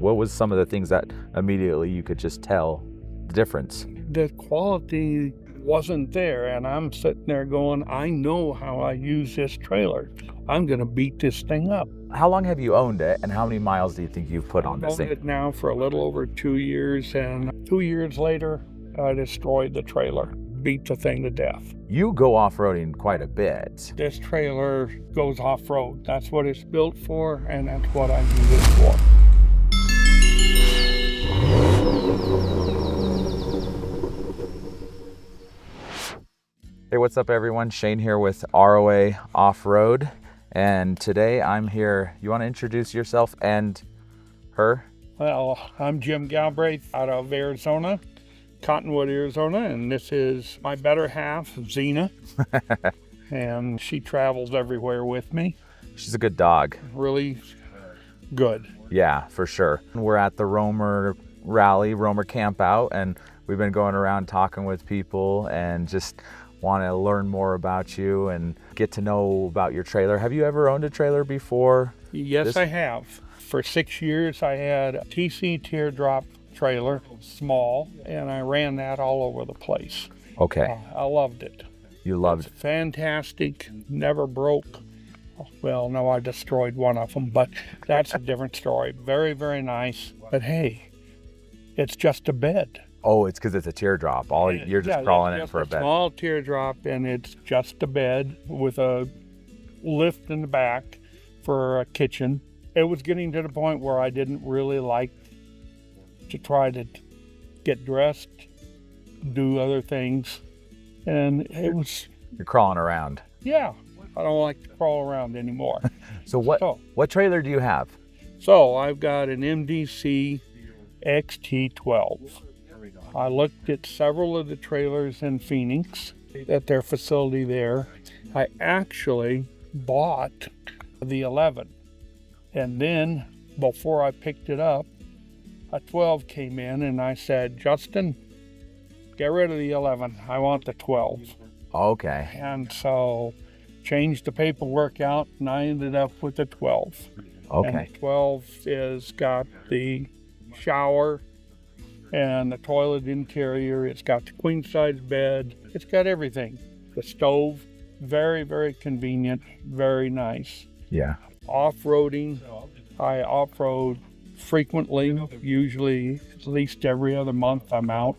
What was some of the things that immediately you could just tell the difference? The quality wasn't there, and I'm sitting there going, I know how I use this trailer. I'm going to beat this thing up. How long have you owned it, and how many miles do you think you've put on this I've owned thing? it now for a little over 2 years, and 2 years later, I destroyed the trailer, beat the thing to death. You go off-roading quite a bit. This trailer goes off-road. That's what it's built for, and that's what I use it for. Hey, what's up everyone? Shane here with ROA Off-Road, and today I'm here. You want to introduce yourself and her? Well, I'm Jim Galbraith out of Arizona, Cottonwood, Arizona, and this is my better half, Xena, and she travels everywhere with me. She's a good dog. Really good. Yeah, for sure. We're at the Romer rally, Romer camp out, and we've been going around talking with people and just want to learn more about you and get to know about your trailer. Have you ever owned a trailer before? Yes, I have. For 6 years, I had a TC teardrop trailer, small, and I ran that all over the place. Okay. I loved it. You loved it. Fantastic, never broke. Well, no, I destroyed one of them, but that's a different story. Very, very nice. But hey, it's just a bed. Oh, it's because it's a teardrop. You're just crawling in for a bed. Small teardrop, and it's just a bed with a lift in the back for a kitchen. It was getting to the point where I didn't really like to try to get dressed, do other things, and it was... You're crawling around. Yeah, I don't like to crawl around anymore. So what trailer do you have? So I've got an MDC XT12. I looked at several of the trailers in Phoenix at their facility there. I actually bought the 11. And then before I picked it up, a 12 came in and I said, Justin, get rid of the 11. I want the 12. Okay. And so changed the paperwork out and I ended up with the 12. Okay. And the 12 is got the shower and the toilet interior. It's got the queen size bed. It's got everything. The stove, very, very convenient, very nice. Yeah. Off-roading, I off-road frequently, usually at least every other month I'm out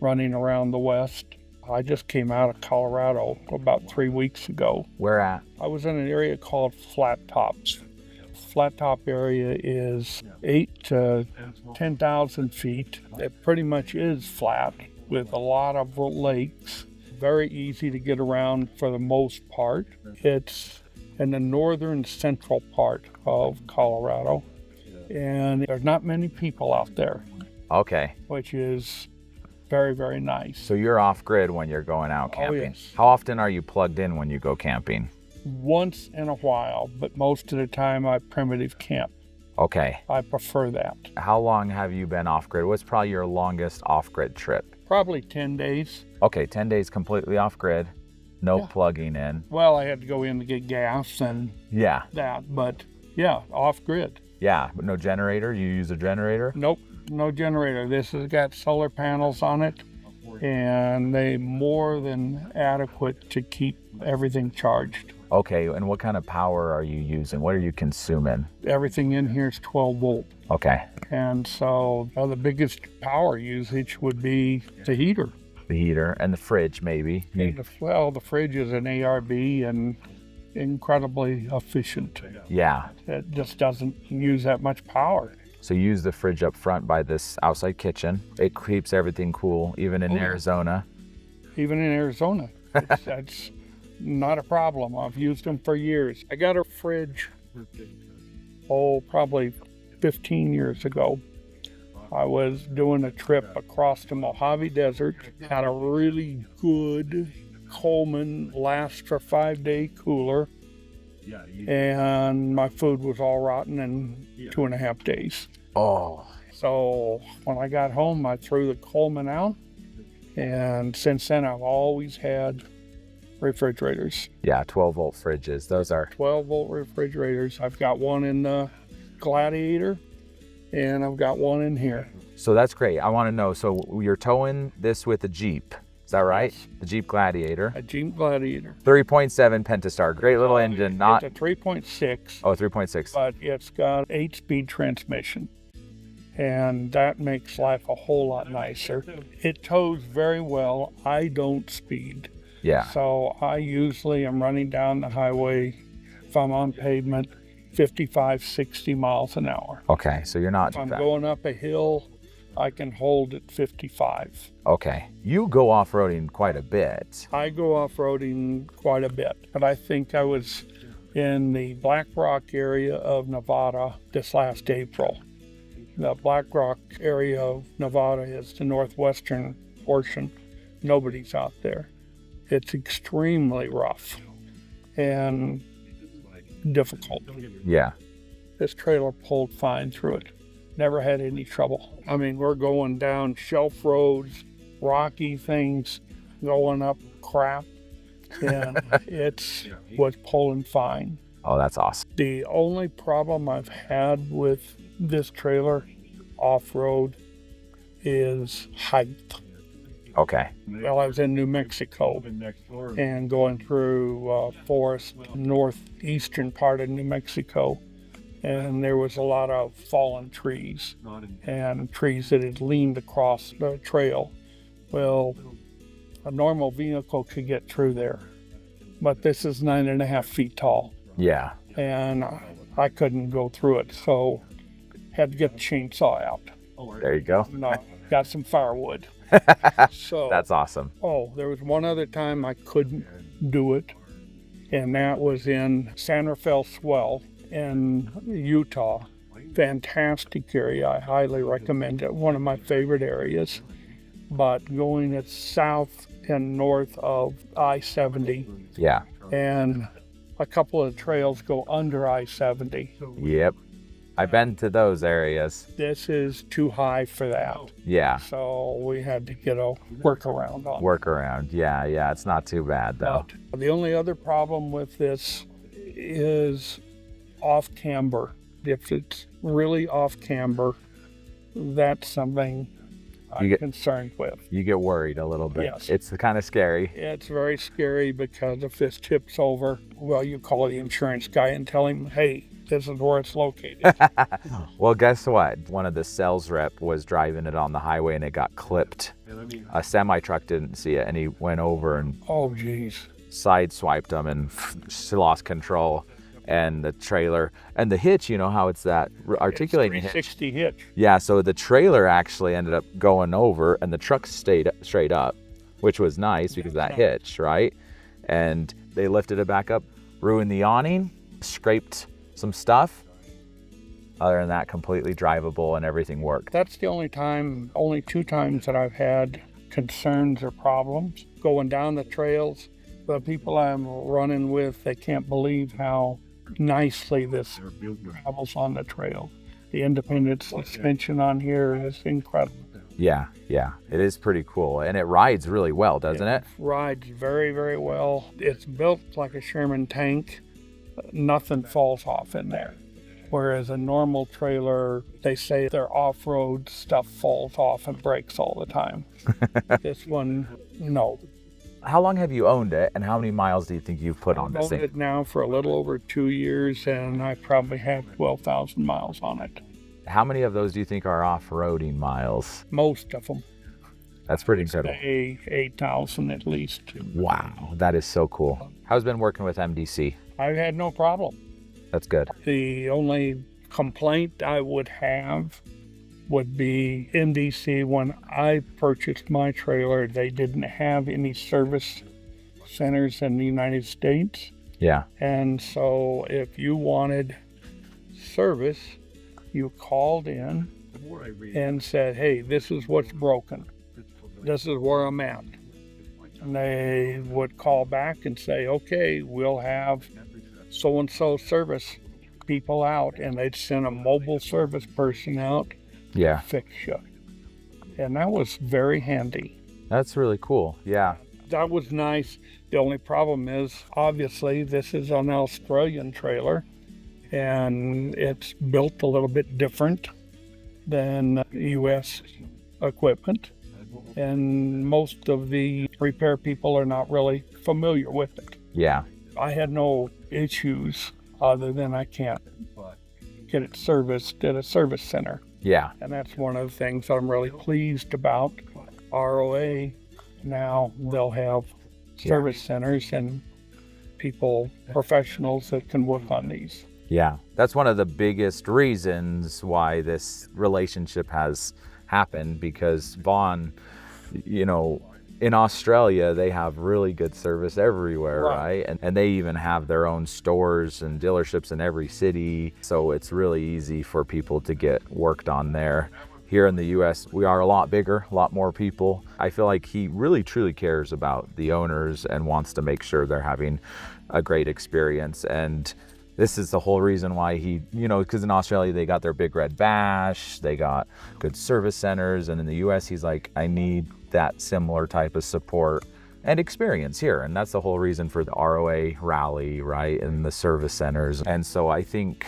running around the West. I just came out of Colorado about 3 weeks ago. Where at? I was in an area called Flat Tops. Flat Top area is 8 to 10,000 feet. It pretty much is flat with a lot of lakes. Very easy to get around for the most part. It's in the northern central part of Colorado, and there's not many people out there. Okay. Which is very, very nice. So you're off-grid when you're going out camping? Oh, yes. How often are you plugged in when you go camping? Once in a while, but most of the time I primitive camp. Okay. I prefer that. How long have you been off-grid? What's probably your longest off-grid trip? Probably 10 days. Okay, 10 days completely off-grid, no plugging in. Well, I had to go in to get gas and that, but yeah, off-grid. Yeah, but no generator? You use a generator? Nope, no generator. This has got solar panels on it, and they more than adequate to keep everything charged. Okay, and what kind of power are you using? What are you consuming? Everything in here is 12 volt. Okay. And so the biggest power usage would be the heater. The heater and the fridge, maybe. Well, the fridge is an ARB and incredibly efficient. Yeah. It just doesn't use that much power. So you use the fridge up front by this outside kitchen. It keeps everything cool, even in Arizona. Even in Arizona. That's not a problem. I've used them for years. I got a fridge, probably 15 years ago. I was doing a trip across the Mojave Desert, had a really good Coleman last for 5-day cooler, and my food was all rotten in 2.5 days. Oh. So when I got home, I threw the Coleman out, and since then I've always had refrigerators. Yeah, 12 volt fridges. Those are 12 volt refrigerators. I've got one in the Gladiator and I've got one in here. So that's great. I want to know, so you're towing this with a Jeep, is that right? Yes. The Jeep Gladiator. A Jeep Gladiator. 3.7 Pentastar, great little engine, not... It's a 3.6. Oh, 3.6. But it's got 8-speed transmission, and that makes life a whole lot nicer. It tows very well. I don't speed. Yeah. So I usually am running down the highway, if I'm on pavement, 55, 60 miles an hour. Okay, so you're not If too I'm fast. going up a hill, I can hold at 55. Okay, you go off-roading quite a bit. I go off-roading quite a bit, but I think I was in the Black Rock area of Nevada this last April. The Black Rock area of Nevada is the northwestern portion. Nobody's out there. It's extremely rough and difficult. Yeah. This trailer pulled fine through it. Never had any trouble. I mean, we're going down shelf roads, rocky things, going up crap, and it was pulling fine. Oh, that's awesome. The only problem I've had with this trailer off-road is height. Okay. Well, I was in New Mexico and going through forest, northeastern part of New Mexico, and there was a lot of fallen trees and trees that had leaned across the trail. Well, a normal vehicle could get through there, but this is 9.5 feet tall, Yeah. and I couldn't go through it, so had to get the chainsaw out. There you go. No, got some firewood. So That's awesome. Oh, there was one other time I couldn't do it, and that was in San Rafael Swell in Utah. Fantastic area. I highly recommend it. One of my favorite areas. But going it south and north of I-70, Yeah. and a couple of trails go under I-70. Yep. I've been to those areas. This is too high for that. Yeah. So we had to get a workaround on it. Workaround. Yeah, yeah. It's not too bad though. But the only other problem with this is off camber. If it's really off camber, that's something I'm concerned with. You get worried a little bit. Yes. It's kind of scary. It's very scary because if this tips over, well, you call the insurance guy and tell him, hey, this is where it's located. Well, guess what? One of the sales rep was driving it on the highway and it got clipped. A semi truck didn't see it and he went over and Oh, geez. sideswiped him and lost control. And the trailer and the hitch, you know how it's that articulating hitch. 360 hitch. Yeah, so the trailer actually ended up going over and the truck stayed straight up, which was nice because of that hitch, right? And they lifted it back up, ruined the awning, scraped some stuff. Other than that, completely drivable and everything worked. That's the only two times that I've had concerns or problems. Going down the trails, the people I'm running with, they can't believe how nicely this travels on the trail. The independent suspension on here is incredible. Yeah, yeah, it is pretty cool. And it rides really well, doesn't it? Rides very, very well. It's built like a Sherman tank. Nothing falls off in there. Whereas a normal trailer, they say their off-road stuff falls off and breaks all the time. This one, no. How long have you owned it and how many miles do you think you've put on this I've owned thing? it now for a little over 2 years, and I probably have 12,000 miles on it. How many of those do you think are off-roading miles? Most of them. That's pretty incredible. 8,000 at least. Wow, that is so cool. How's it been working with MDC? I've had no problem. That's good. The only complaint I would have would be MDC. When I purchased my trailer, they didn't have any service centers in the United States. Yeah. And so if you wanted service, you called in and said, hey, this is what's broken. This is where I'm at. And they would call back and say, okay, we'll have so-and-so service people out, and they'd send a mobile service person out Yeah. to fix you. And that was very handy. That's really cool. Yeah. That was nice. The only problem is, obviously, this is an Australian trailer, and it's built a little bit different. than U.S. equipment, and most of the repair people are not really familiar with it. Yeah. I had no issues other than I can't get it serviced at a service center. Yeah. And that's one of the things that I'm really pleased about. ROA, now they'll have service centers and people, professionals that can work on these. Yeah. That's one of the biggest reasons why this relationship has happened, because Vaughn, you know, in Australia, they have really good service everywhere, right? And they even have their own stores and dealerships in every city. So it's really easy for people to get worked on there. Here in the US, we are a lot bigger, a lot more people. I feel like he really truly cares about the owners and wants to make sure they're having a great experience. And this is the whole reason why he, you know, because in Australia, they got their big red bash, they got good service centers. And in the US, he's like, I need that similar type of support and experience here. And that's the whole reason for the ROA rally, right? And the service centers. And so I think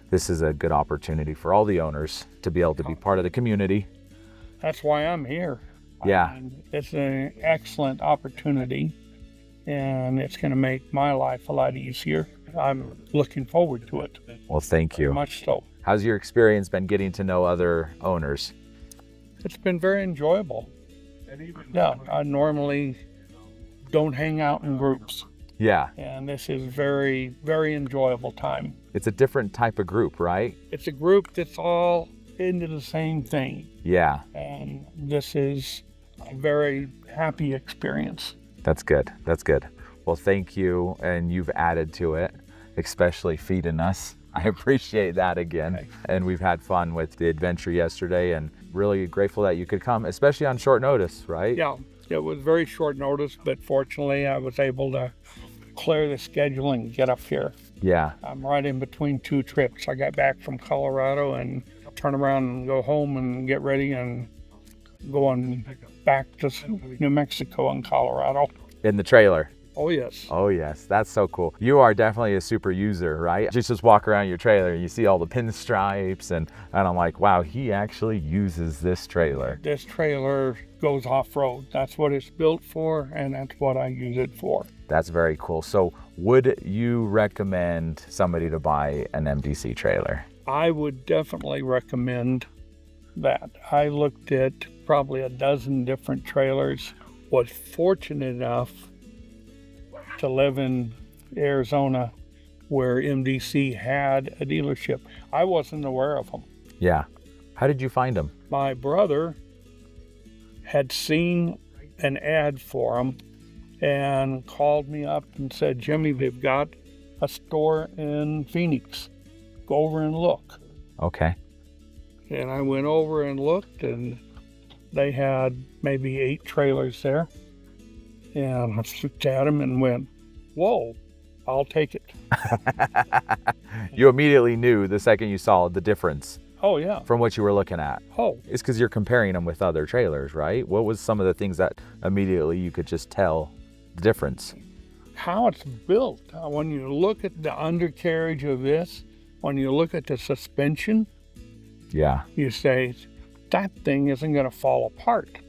this is a good opportunity for all the owners to be able to be part of the community. That's why I'm here. Yeah. And it's an excellent opportunity, and it's going to make my life a lot easier. I'm looking forward to it. Well, thank you. Very much so. How's your experience been getting to know other owners? It's been very enjoyable. Yeah, I normally don't hang out in groups, Yeah. and this is very, very enjoyable time. It's a different type of group, right? It's a group that's all into the same thing, Yeah. and this is a very happy experience. That's good. That's good. Well, thank you. And you've added to it, especially feeding us. I appreciate that again. Okay. And we've had fun with the adventure yesterday, and really grateful that you could come, especially on short notice, right? Yeah, it was very short notice, but fortunately I was able to clear the schedule and get up here. Yeah. I'm right in between two trips. I got back from Colorado and turn around and go home and get ready and going back to New Mexico and Colorado. In the trailer. Oh, yes. Oh, yes. That's so cool. You are definitely a super user, right? Just walk around your trailer and you see all the pinstripes, and I'm like, wow, he actually uses this trailer. This trailer goes off-road. That's what it's built for, and that's what I use it for. That's very cool. So would you recommend somebody to buy an MDC trailer? I would definitely recommend that. I looked at probably a dozen different trailers. Was fortunate enough to live in Arizona where MDC had a dealership. I wasn't aware of them. Yeah. How did you find them? My brother had seen an ad for them and called me up and said, Jimmy, they've got a store in Phoenix. Go over and look. Okay. And I went over and looked, and they had maybe 8 trailers there. And I looked at them and went, whoa, I'll take it. You immediately knew the second you saw the difference Oh, yeah. from what you were looking at. Oh, It's because you're comparing them with other trailers, right? What was some of the things that immediately you could just tell the difference? how it's built. When you look at the undercarriage of this, when you look at the suspension, Yeah. you say, that thing isn't going to fall apart.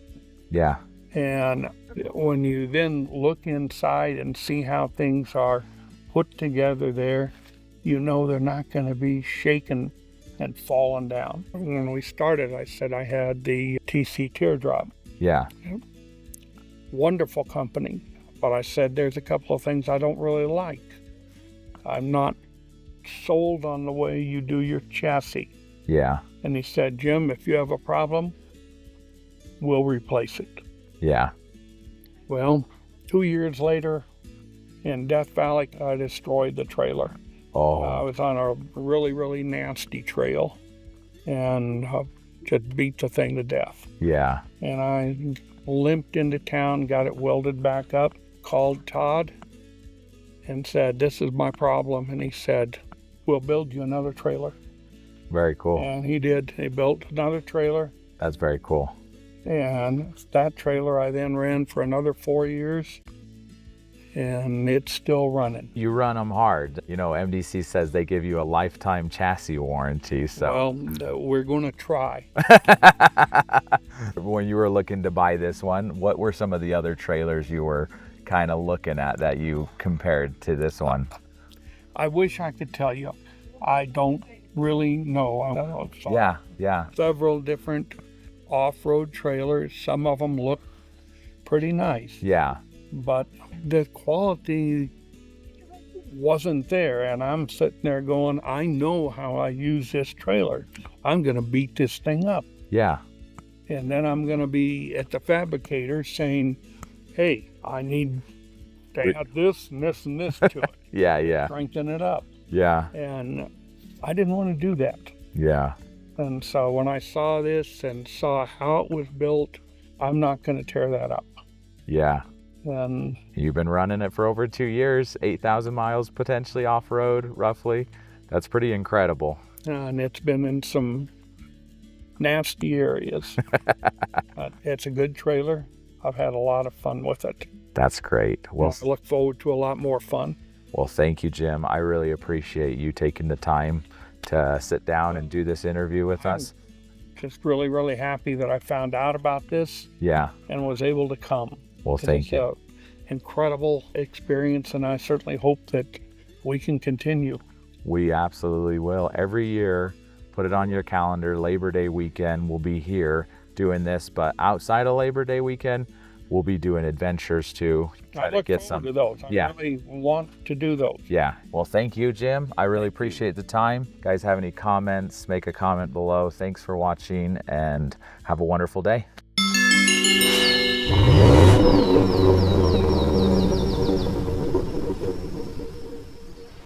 Yeah. And when you then look inside and see how things are put together there, you know they're not going to be shaken and falling down. When we started, I said I had the TC Teardrop. Yeah. Wonderful company. But I said there's a couple of things I don't really like. I'm not sold on the way you do your chassis. Yeah. And he said, Jim, if you have a problem, we'll replace it. Yeah. Well, 2 years later, in Death Valley, I destroyed the trailer. I Oh. was on a really, really nasty trail and just beat the thing to death. Yeah. And I limped into town, got it welded back up, called Todd and said, this is my problem. And he said, we'll build you another trailer. Very cool. And he did. He built another trailer. That's very cool. And that trailer I then ran for another 4 years. and it's still running. You run them hard. You know, MDC says they give you a lifetime chassis warranty, so. Well, we're going to try. When you were looking to buy this one, what were some of the other trailers you were kind of looking at that you compared to this one? I wish I could tell you. I don't really know. I know Yeah. several different off-road trailers. Some of them look pretty nice. Yeah. But the quality wasn't there, and I'm sitting there going, I know how I use this trailer. I'm going to beat this thing up. Yeah. And then I'm going to be at the fabricator saying, hey, I need to add this and this and this to it. Yeah. Strengthen it up. Yeah. And I didn't want to do that. Yeah. And so when I saw this and saw how it was built, I'm not going to tear that up. Yeah. And You've been running it for over 2 years, 8,000 miles potentially off-road, roughly. That's pretty incredible. and it's been in some nasty areas. But it's a good trailer. I've had a lot of fun with it. That's great. Well, I look forward to a lot more fun. well, thank you, Jim. I really appreciate you taking the time to sit down and do this interview with us. Just really, really happy that I found out about this Yeah. and was able to come. Well, thank you. It's an incredible experience, and I certainly hope that we can continue. We absolutely will. Every year, put it on your calendar, Labor Day weekend, we'll be here doing this, but outside of Labor Day weekend, we'll be doing adventures too. I look forward to those. I really want to do those. Yeah. Well, thank you, Jim. I really appreciate the time. Guys, have any comments, make a comment below. Thanks for watching and have a wonderful day.